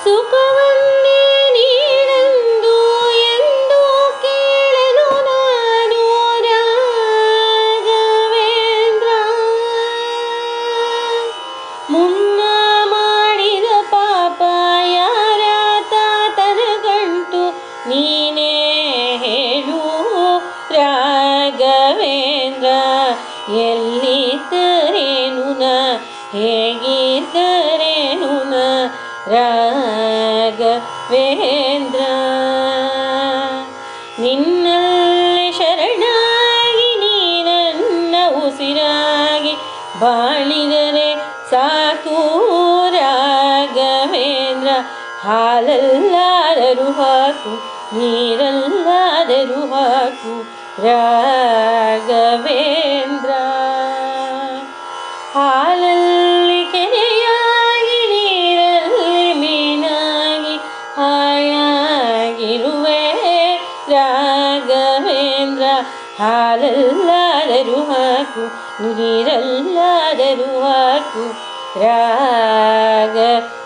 ಸುಖವನ್ನೇ ನೀಡೆಂದು ಎಂದು ಕೇಳಲು ನಾನು ರಾಘವೇಂದ್ರ. ಮುನ್ನ ಮಾಡಿದ ಪಾಪ ಯಾರ ತಾತನ ಗಂಟು ನೀನೇ ಹೇಳು ರಾಘವೇಂದ್ರ. ಎಲ್ಲಿದ್ದರೇನು ನ ಹೇಗಿದ್ದರೇನು ನ ರಾಘವೇಂದ್ರ. ನಿನ್ನಲ್ಲಿ ಶರಣಾಗಿ ನೀ ನನ್ನ ಉಸಿರಾಗಿ ಬಾಳಿದರೆ ಸಾಕು ರಾಘವೇಂದ್ರ. ಹಾಲಲ್ಲಾದರೂ ಹಾಕು ನೀರಲ್ಲಾದರೂ ಹಾಕು ರಾಘವೇಂದ್ರ. ಹಾಲಲ್ಲಿ ಕೆನೆಯಾಗಿ ನೀರಲ್ಲಿ ಮೀನಾಗಿ ಹಾಯಾಗಿರುವೆ ರಾಘವೇಂದ್ರ. ಹಾಲಲ್ಲಾದರೂ ಹಾಕು ನೀರಲ್ಲಾದರೂ ಹಾಕು ರಾಘವೇಂದ್ರ.